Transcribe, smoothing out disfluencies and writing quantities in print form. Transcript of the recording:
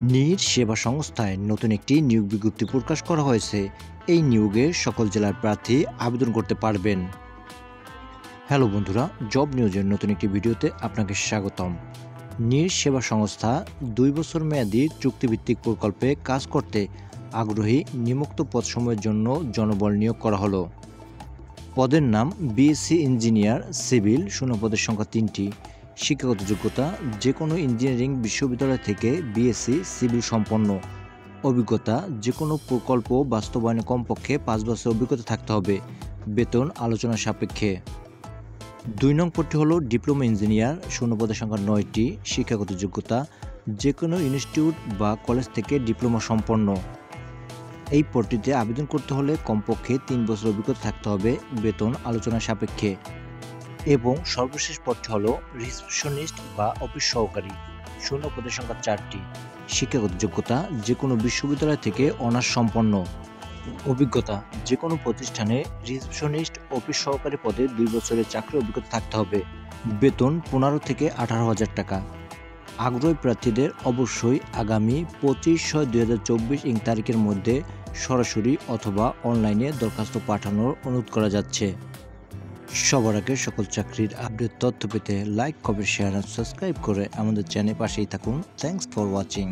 নির সেবা সংস্থায় নতুন একটি নিয়োগ বিজ্ঞপ্তি প্রকাশ করা হয়েছে। এই নিয়োগে সকল জেলার প্রার্থী আবেদন করতে পারবেন। হ্যালো বন্ধুরা, জব নিউজের নতুন একটি ভিডিওতে আপনাকে স্বাগতম। নির সেবা সংস্থা 2 বছর মেয়াদী চুক্তিভিত্তিক প্রকল্পে কাজ করতে আগ্রহী নিম্নোক্ত পদসমূহের জন্য জনবল নিয়োগ করা হলো। পদের নাম বিএসসি ইঞ্জিনিয়ার সিভিল, শূন্যপদের সংখ্যা 3টি। শিক্ষাগত যোগ্যতা যে কোনো ইঞ্জিনিয়ারিং বিশ্ববিদ্যালয় থেকে বিএসসি সিভিল সম্পন্ন। অভিজ্ঞতা যে কোনো প্রকল্প বাস্তবায়নে কমপক্ষে 5 বছর অভিজ্ঞতা থাকতে হবে। বেতন আলোচনা সাপেক্ষে। 2 নং পদটি হলো ডিপ্লোমা ইঞ্জিনিয়ার, শূন্যপদের সংখ্যা 9টি। শিক্ষাগত যোগ্যতা যে কোনো ইনস্টিটিউট বা কলেজ থেকে ডিপ্লোমা সম্পন্ন। এই পদটিতে আবেদন করতে হলে কমপক্ষে 3 বছর অভিজ্ঞতা থাকতে হবে। বেতন আলোচনা সাপেক্ষে। এবং সর্বশেষ পদটি হলো রিসেপশনিস্ট বা অফিস সহকারী, শূন্যপদের সংখ্যা 4টি। শিক্ষাগত যোগ্যতা যে কোনো বিশ্ববিদ্যালয় থেকে অনার্স সম্পন্ন। অভিজ্ঞতা যে কোনো প্রতিষ্ঠানে রিসেপশনিস্ট অফিস সহকারী পদে 2 বছরের চাকরি অভিজ্ঞতা থাকতে হবে। বেতন 15 থেকে 18,000 টাকা। আগ্রহী প্রার্থীদের অবশ্যই আগামী 25/6/2024 তারিখের মধ্যে সরাসরি অথবা অনলাইনে দরখাস্ত পাঠানোর অনুরোধ করা যাচ্ছে। সবার আগে সকল চাকরির আপডেট তথ্য পেতে লাইক, কমেন্ট, শেয়ার আর সাবস্ক্রাইব করে আমাদের চ্যানেল পাশেই থাকুন। Thanks for watching.